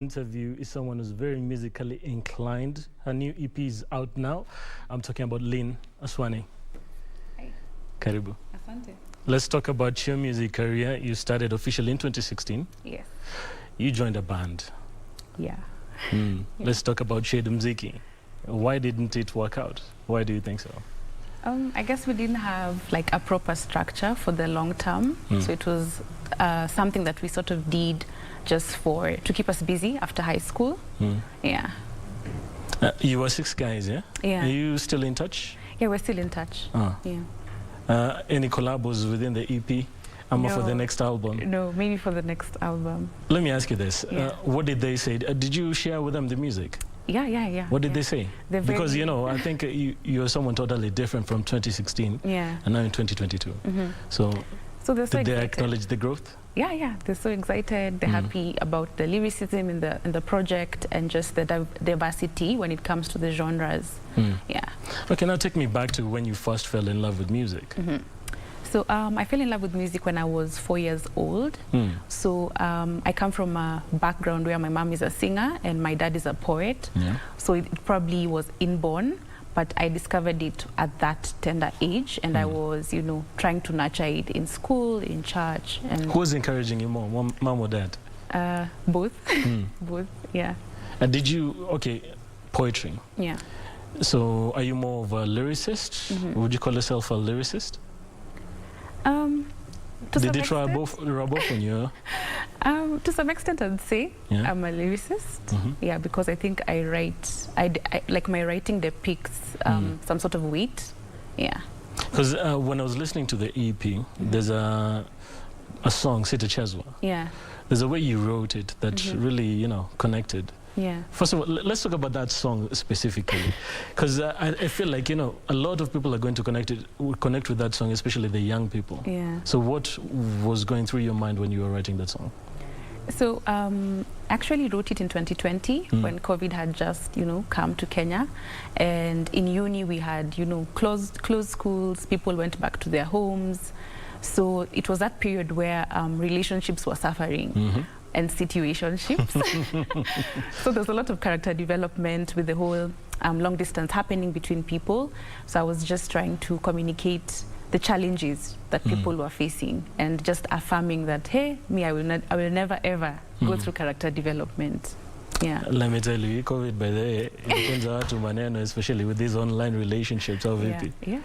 Interview is someone who's very musically inclined. Her new EP is out now. I'm talking about Lynne Aswani. Hi. Karibu. Asante. Let's talk about your music career. You started officially in 2016. Yes. You joined a band. Yeah. Yeah. Let's talk about Ziki. Why didn't it work out? Why do you think so? I guess we didn't have like a proper structure for the long term. So it was something that we sort of did just to keep us busy after high school. Yeah. You were 6 guys, yeah? Yeah. Are you still in touch? Yeah, we're still in touch. Yeah. Any collabos within the EP? No. For the next album? No, maybe for the next album. Let me ask you this. Yeah. What did they say? Did you share with them the music? Yeah. What did they say? Because, you know, I think you're someone totally different from 2016 and now in 2022. So did they acknowledge the growth? Yeah, they're so excited. They're happy about the lyricism in the project and just the diversity when it comes to the genres. Yeah. Okay, now take me back to when you first fell in love with music. So I fell in love with music when I was 4 years old. So I come from a background where my mom is a singer and my dad is a poet. So it probably was inborn, but I discovered it at that tender age, and I was, you know, trying to nurture it in school, in church. And who was encouraging you more, mom or dad? Both. Both, yeah. And did you, poetry. Yeah. So are you more of a lyricist? Would you call yourself a lyricist? Did they try both on you? To some extent, I'd say I'm a lyricist. Yeah, because I think I write, like my writing depicts some sort of weight. Yeah. Because when I was listening to the EP, there's a song, Sita Chezwa. Yeah. There's a way you wrote it that really, you know, connected. Yeah. First of all, let's talk about that song specifically, because I feel like, you know, a lot of people are going to connect with that song, especially the young people. Yeah. So what was going through your mind when you were writing that song? So actually wrote it in 2020 when COVID had just, you know, come to Kenya, and in uni we had, you know, closed schools, people went back to their homes. So it was that period where relationships were suffering. And situationships. So there's a lot of character development with the whole long distance happening between people. So I was just trying to communicate the challenges that people were facing and just affirming that, hey, me, I will never ever go through character development. Yeah. Let me tell you, COVID, by the way, especially with these online relationships, how VP. Yeah.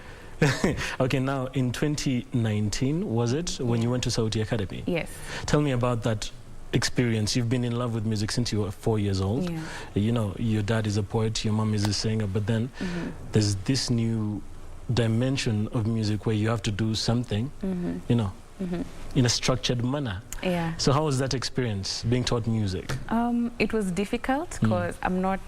Okay, now in 2019, was it, when you went to Saudi Academy? Yes. Tell me about that experience. You've been in love with music since you were 4 years old. Yeah. You know, your dad is a poet, your mom is a singer, but then there's this new dimension of music where you have to do something, you know, in a structured manner. Yeah. So how was that experience, being taught music? It was difficult because I'm not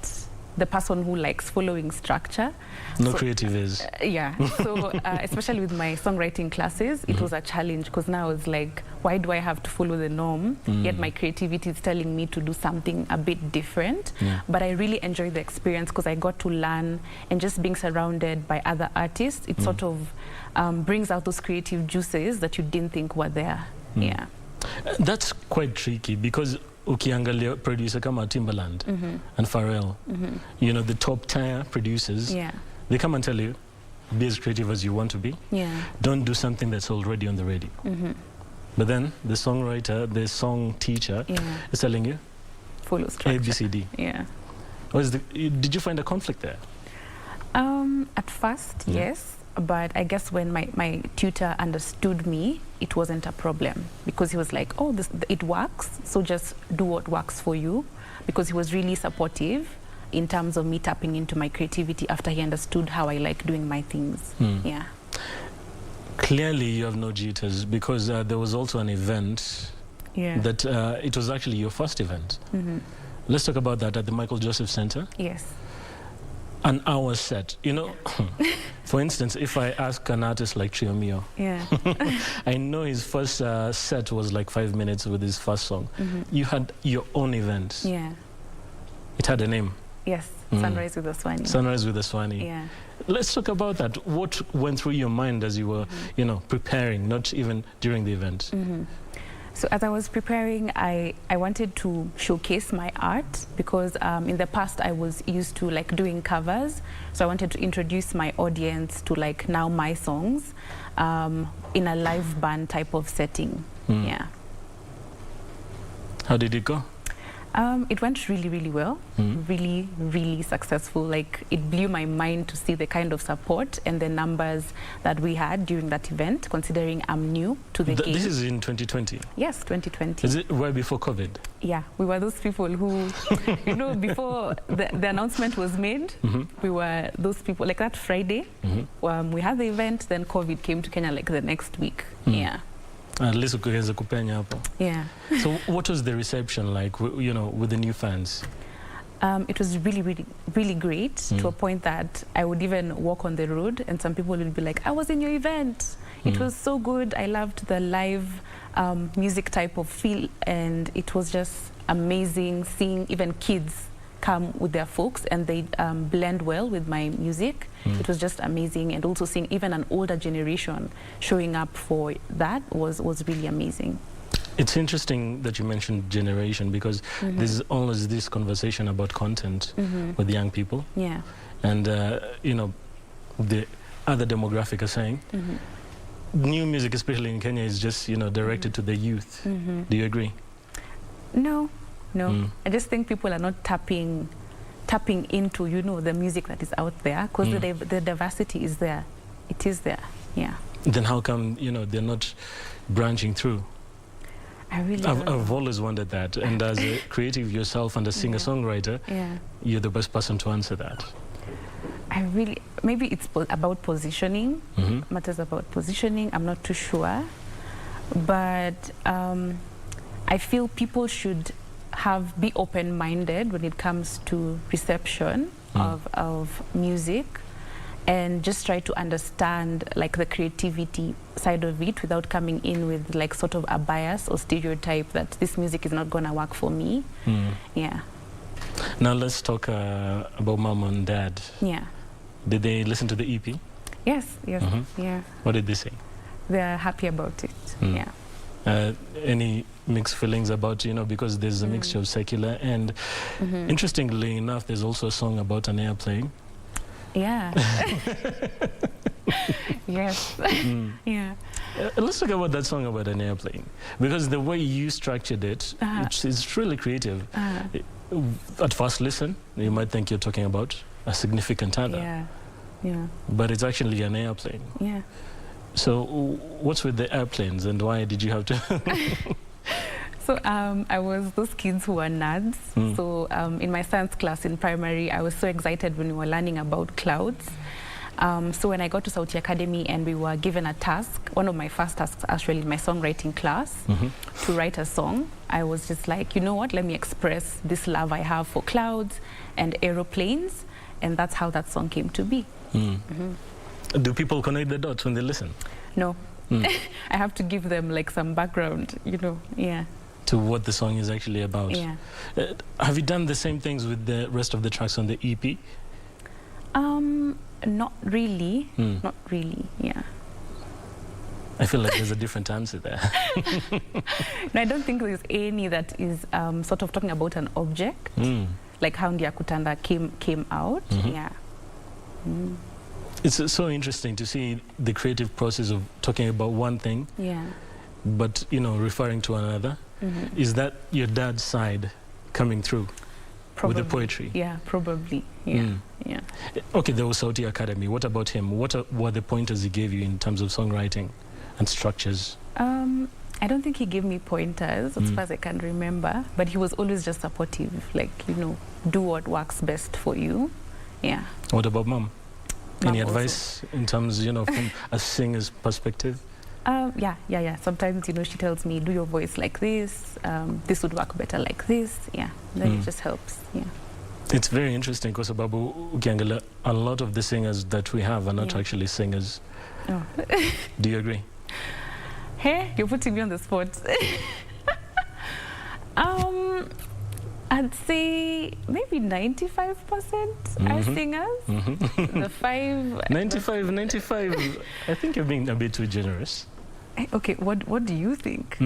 the person who likes following structure. No, so, creative is. Yeah. So especially with my songwriting classes, it was a challenge because now it's like, why do I have to follow the norm? Yet my creativity is telling me to do something a bit different. But I really enjoyed the experience because I got to learn, and just being surrounded by other artists, it sort of brings out those creative juices that you didn't think were there. Yeah. That's quite tricky because ukiangalia producer kama Timbaland and Pharrell, you know, the top tier producers, they come and tell you, be as creative as you want to be. Don't do something that's already on the radio. But then the songwriter, the song teacher is telling you, follow structure. A, B, C, D. Yeah. Did you find a conflict there? At first, yes. But I guess when my tutor understood me, it wasn't a problem because he was like, oh, it works, so just do what works for you, because he was really supportive in terms of me tapping into my creativity after he understood how I like doing my things. Yeah. Clearly you have no jitters because there was also an event that it was actually your first event. Let's talk about that at the Michael Joseph Center. Yes. An hour set, you know. For instance, if I ask an artist like Triomio, I know his first set was like 5 minutes with his first song. You had your own event. Yeah. It had a name. Yes, Sunrise with Aswani. Sunrise with Aswani. Yeah. Let's talk about that. What went through your mind as you were, you know, preparing, not even during the event? So as I was preparing, I wanted to showcase my art because in the past I was used to like doing covers. So I wanted to introduce my audience to like now my songs in a live band type of setting. Yeah. How did it go? It went really, really well, really, really successful. Like, it blew my mind to see the kind of support and the numbers that we had during that event, considering I'm new to the game. This is in 2020? Yes, 2020. Is it right before COVID? Yeah, we were those people who, you know, before the announcement was made, we were those people, like that Friday, we had the event, then COVID came to Kenya like the next week. Yeah. At least ukaweza kupenya hapo. Yeah. So what was the reception like, you know, with the new fans? It was really, really, really great to a point that I would even walk on the road and some people would be like, I was in your event. It was so good. I loved the live music type of feel, and it was just amazing seeing even kids come with their folks and they blend well with my music. It was just amazing, and also seeing even an older generation showing up for that was really amazing. It's interesting that you mentioned generation, because there's always this conversation about content with young people. Yeah. And, you know, the other demographic are saying new music, especially in Kenya, is just, you know, directed to the youth. Do you agree? No. I just think people are not tapping into, you know, the music that is out there, because the diversity is there. It is there. Yeah. Then how come, you know, they're not branching through? I've always wondered that. And as a creative yourself and a singer-songwriter, you're the best person to answer that. Maybe it's about positioning, matters about positioning. I'm not too sure. But I feel people should be open-minded when it comes to reception of music, and just try to understand like the creativity side of it without coming in with like sort of a bias or stereotype that this music is not gonna work for me. Yeah. Now let's talk about mom and dad. Yeah. Did they listen to the EP? Yes. Yeah. What did they say? They're happy about it. Yeah. Any mixed feelings about, you know, because there's a mixture of secular and interestingly enough, there's also a song about an airplane. Yeah. Yes. Yeah. Let's talk about that song about an airplane, because the way you structured it, it's really creative. At first listen, you might think you're talking about a significant other. Yeah. But it's actually an airplane. Yeah. So what's with the airplanes, and why did you have to? So I was those kids who were nerds. So in my science class in primary, I was so excited when we were learning about clouds. So when I got to Sauti Academy and we were given a task, one of my first tasks actually in my songwriting class, to write a song, I was just like, you know what, let me express this love I have for clouds and aeroplanes, and that's how that song came to be. Do people connect the dots when they listen? No. I have to give them like some background, you know. Yeah. To what the song is actually about. Yeah. Have you done the same things with the rest of the tracks on the EP? Not really. Not really. Yeah. I feel like there's a different answer there. No, I don't think there's any that is sort of talking about an object, like how Akutanda came out. Yeah. It's so interesting to see the creative process of talking about one thing, but, you know, referring to another. Is that your dad's side coming through? Probably. With the poetry? Yeah, probably. Yeah. Yeah. Okay, there was Sauti Academy. What about him? What were the pointers he gave you in terms of songwriting and structures? I don't think he gave me pointers as far as I can remember, but he was always just supportive, like, you know, do what works best for you. Yeah. What about mom? Any advice in terms, you know, from a singer's perspective? Yeah. Sometimes, you know, she tells me, do your voice like this. This would work better like this. Yeah. Then it just helps. Yeah. It's very interesting because Babu Ukiangala, a lot of the singers that we have are not actually singers. Oh. Do you agree? Hey, you're putting me on the spot. I'd say maybe 95% are singers. The 5... 95. I think you're being a bit too generous. Okay, what do you think?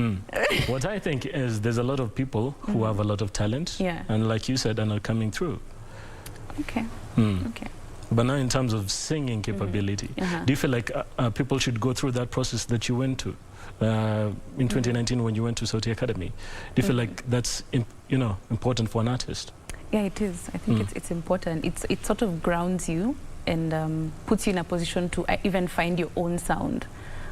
What I think is there's a lot of people who have a lot of talent, and like you said, are not coming through. Okay. Okay. But now in terms of singing capability, do you feel like people should go through that process that you went to in 2019 when you went to Sauti Academy? Do you feel like that's important for an artist? Yeah, it is. I think it's important. It sort of grounds you and puts you in a position to even find your own sound.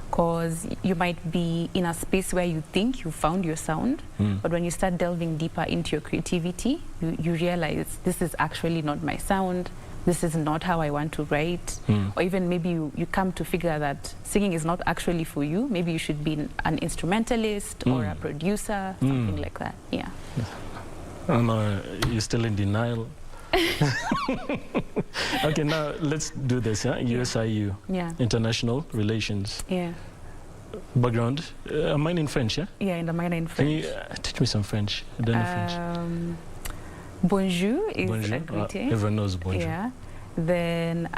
Because you might be in a space where you think you found your sound, but when you start delving deeper into your creativity, you realize this is actually not my sound, this is not how I want to write, or even maybe you come to figure that singing is not actually for you. Maybe you should be an instrumentalist or a producer, something like that. Yeah. You're still in denial. Okay, now let's do this. USIU, International Relations. Yeah. Background, a minor in French, yeah? Yeah, in the minor in French. Can you teach me some French? I don't know French. Bonjour is a greeting. Everyone knows bonjour. Yeah. Then,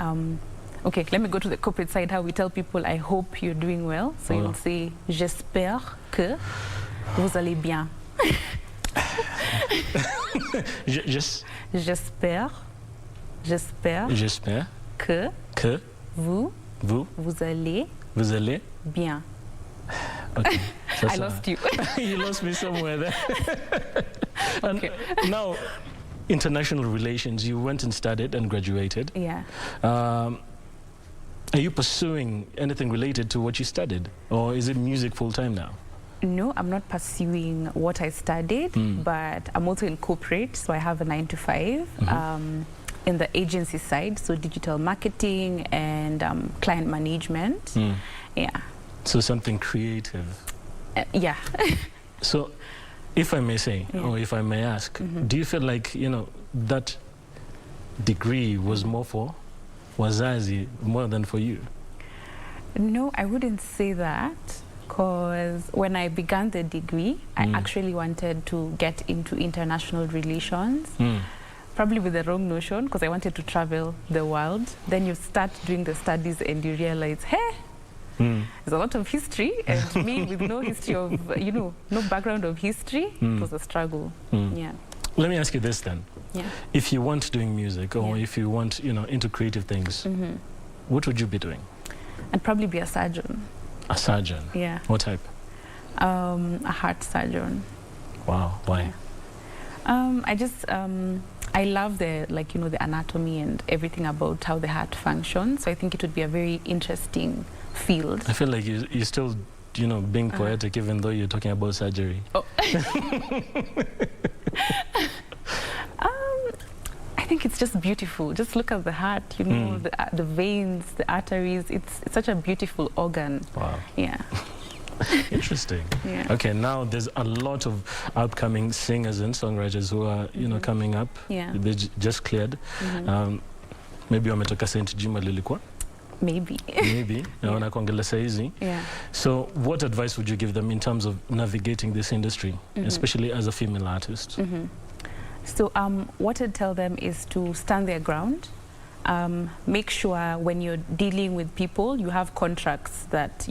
okay, let me go to the corporate side, how we tell people, I hope you're doing well. So you'll say, j'espère que vous allez bien. J'espère que vous allez bien. Okay. I lost you. You lost me somewhere there. And now, international relations, you went and studied and graduated. Yeah. Are you pursuing anything related to what you studied? Or is it music full-time now? No, I'm not pursuing what I studied, but I'm also in corporate, so I have a 9-to-5 in the agency side, so digital marketing and client management. Yeah. So something creative. Yeah. So, if I may say, or if I may ask, do you feel like, that degree was more for wazazi more than for you? No, I wouldn't say that. Because when I began the degree, I actually wanted to get into international relations, probably with the wrong notion, because I wanted to travel the world. Then you start doing the studies and you realize, hey, there's a lot of history, and me with no history of, no background of history, it was a struggle. Yeah. Let me ask you this then. Yeah. If you weren't doing music, or if you weren't, into creative things, what would you be doing? I'd probably be a surgeon. A surgeon? Yeah. What type? A heart surgeon. Wow. Why? I love the the anatomy and everything about how the heart functions. So I think it would be a very interesting field. I feel like you're still, being poetic even though you're talking about surgery. Oh. I think it's just beautiful. Just look at the heart, the veins, the arteries. It's such a beautiful organ. Wow. Yeah. Interesting. Yeah. Okay, now there's a lot of upcoming singers and songwriters who are, coming up. Yeah. They just cleared. Maybe wametoka St. Juma lilikuwa? Maybe. Maybe. Yeah. So what advice would you give them in terms of navigating this industry, especially as a female artist? So what I'd tell them is to stand their ground. Make sure when you're dealing with people, you have contracts that,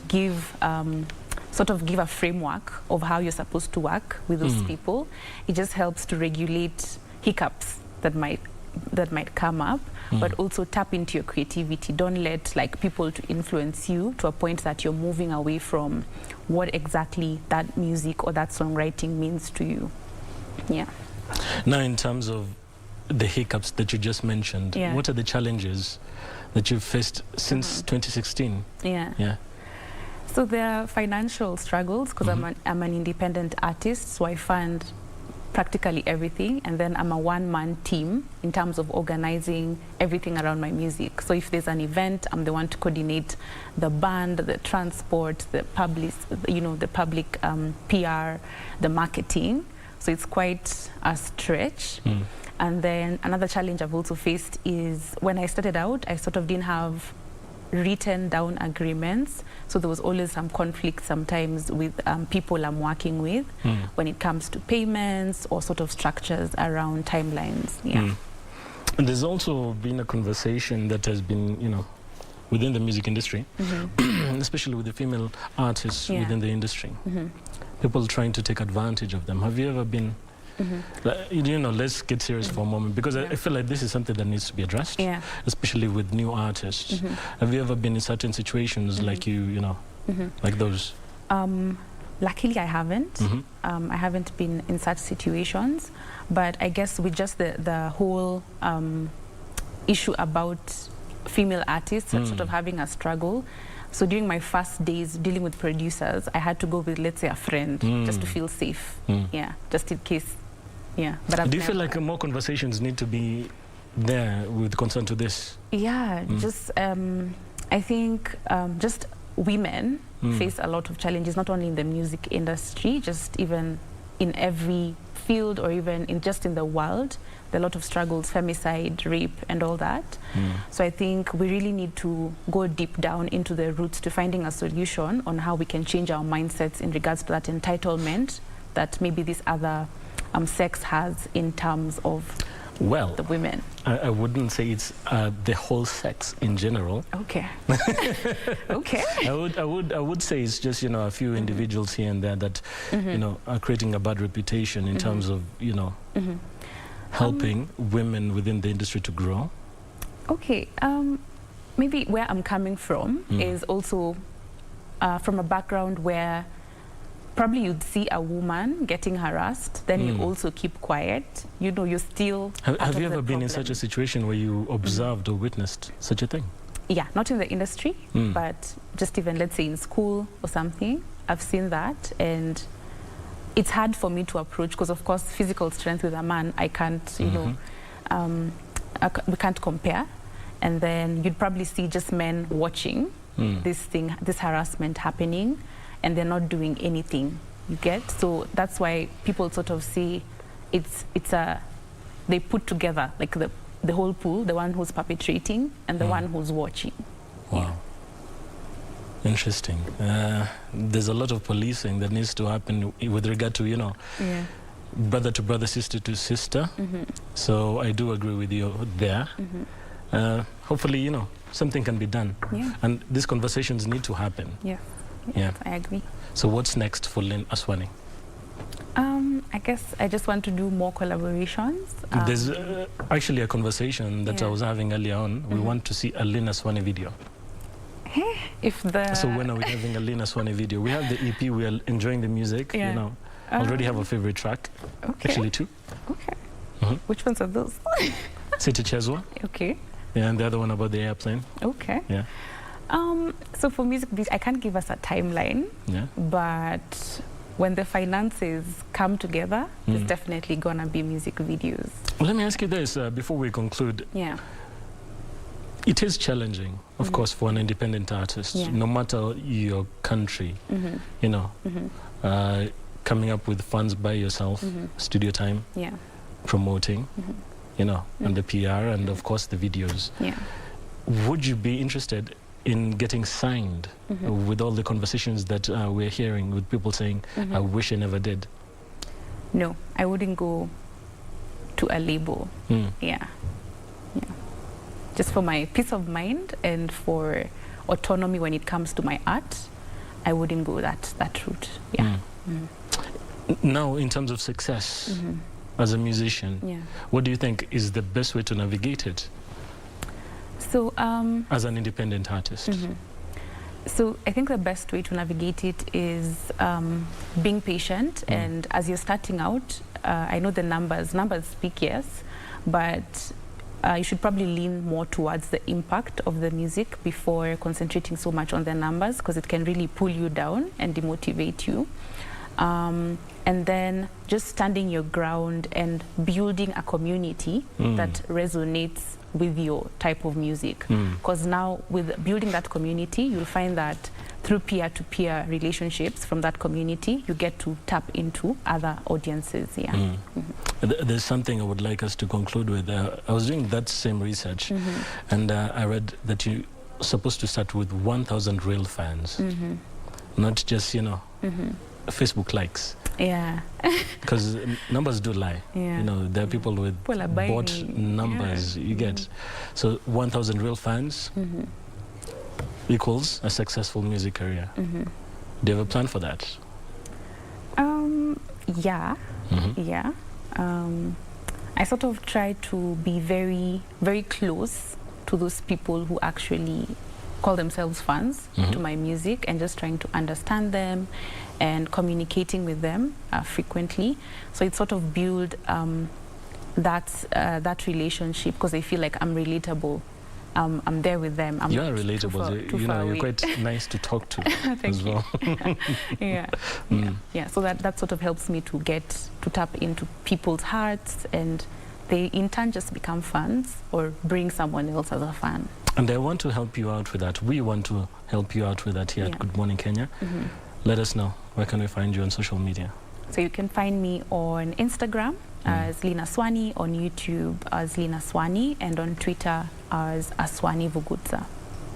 give a framework of how you're supposed to work with those people. It just helps to regulate hiccups that might come up, but also tap into your creativity. Don't let people to influence you to a point that you're moving away from what exactly that music or that songwriting means to you. Yeah. Now, in terms of the hiccups that you just mentioned, what are the challenges that you've faced since 2016? Yeah. So there are financial struggles because I'm an independent artist, so I fund practically everything, and then I'm a one-man team in terms of organizing everything around my music. So if there's an event, I'm the one to coordinate the band, the transport, the public PR, the marketing. So it's quite a stretch. And then another challenge I've also faced is when I started out, I sort of didn't have written down agreements. So there was always some conflict sometimes with people I'm working with when it comes to payments or sort of structures around timelines. Yeah. And there's also been a conversation that has been, within the music industry, especially with the female artists within the industry. People trying to take advantage of them. Have you ever been, you know, let's get serious for a moment, because I feel like this is something that needs to be addressed, especially with new artists. Have you ever been in certain situations like you know, like those? Luckily, I haven't. I haven't been in such situations, but I guess with just the whole issue about female artists sort of having a struggle. So during my first days dealing with producers, I had to go with, let's say, a friend just to feel safe. Yeah, just in case. Yeah. But do you feel like more conversations need to be there with concern to this? Yeah, just I think just women face a lot of challenges, not only in the music industry, just even in every field, or even in just in the world. There are a lot of struggles, femicide, rape, and all that. So I think we really need to go deep down into the roots to finding a solution on how we can change our mindsets in regards to that entitlement that maybe this other sex has in terms of the women. I wouldn't say it's the whole sex in general. Okay. Okay. I would say it's just, you know, a few individuals here and there that you know, are creating a bad reputation in terms of, you know, helping women within the industry to grow. Okay. Maybe where I'm coming from is also from a background where probably you'd see a woman getting harassed, then you also keep quiet. You know, you're still Have you ever been in such a situation where you observed or witnessed such a thing? Yeah, not in the industry, but just even, let's say, in school or something. I've seen that, and it's hard for me to approach because, of course, physical strength with a man, I can't, you know, we can't compare. And then you'd probably see just men watching this harassment happening, and they're not doing anything, you get? So that's why people sort of see they put together like the whole pool, the one who's perpetrating and the one who's watching. Wow. Interesting. There's a lot of policing that needs to happen with regard to, you know, brother to brother, sister to sister. So I do agree with you there. Hopefully, you know, something can be done. And these conversations need to happen. Yeah, I agree. So what's next for Lynne Aswani? I guess I just want to do more collaborations. There's actually a conversation that I was having earlier on. We want to see a Lynne Aswani video. So when are we having a Lynne Aswani video? We have the EP, we are enjoying the music, you know. Already have a favorite track. Actually 2. Okay. Which ones are those? City Chezwa. Okay. Yeah, and the other one about the airplane. Okay. Yeah. So for music videos, I can't give us a timeline, but when the finances come together, there's definitely gonna be music videos. Well, let me ask you this before we conclude. Yeah. It is challenging, of course, for an independent artist, no matter your country, you know, coming up with funds by yourself, studio time, promoting, you know, and the PR, and of course the videos. Would you be interested in getting signed with all the conversations that we're hearing with people saying, I wish I never did? No, I wouldn't go to a label. Just for my peace of mind and for autonomy when it comes to my art, I wouldn't go that route. Now, in terms of success as a musician, what do you think is the best way to navigate it? So, as an independent artist? So I think the best way to navigate it is being patient, and as you're starting out, I know the numbers speak, yes, but you should probably lean more towards the impact of the music before concentrating so much on the numbers, because it can really pull you down and demotivate you. And then just standing your ground and building a community that resonates with your type of music. Because now with building that community, you'll find that through peer-to-peer relationships from that community, you get to tap into other audiences. There's something I would like us to conclude with. I was doing that same research, and I read that you're supposed to start with 1,000 real fans, not just, you know, Facebook likes. Because numbers do lie. You know, there are people with bot numbers, you get. So 1,000 real fans, equals a successful music career. Do you have a plan for that? Yeah. Yeah. I sort of try to be very, very close to those people who actually call themselves fans to my music, and just trying to understand them and communicating with them frequently. So it's sort of build that relationship, because I feel like I'm relatable. I'm there with them. I'm you are relatable. You're quite nice to talk to as well. Yeah. So that sort of helps me to tap into people's hearts, and they in turn just become fans or bring someone else as a fan. And I want to help you out with that. We want to help you out with that here at Good Morning Kenya. Let us know. Where can we find you on social media? So you can find me on Instagram as Lynne Aswani, on YouTube as Lynne Aswani, and on Twitter as Aswani Vugutsa.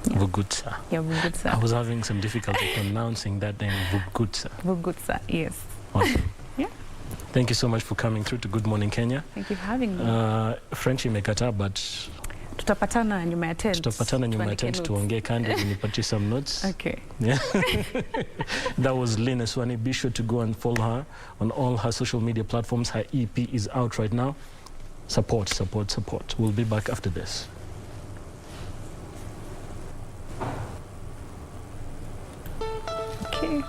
Vugutsa. Yeah, Vugutsa. I was having some difficulty pronouncing that name, Vugutsa. Vugutsa, yes. Awesome. Yeah. Thank you so much for coming through to Good Morning Kenya. Thank you for having me. French imekata, but tutapatana nyuma ya tent. Tutapatana nyuma ya tent tuongee kando nipatie some notes. Okay. Yeah. That was Lynne Aswani. Be sure to go and follow her on all her social media platforms. Her EP is out right now. Support, support, support. We'll be back after this. Okay.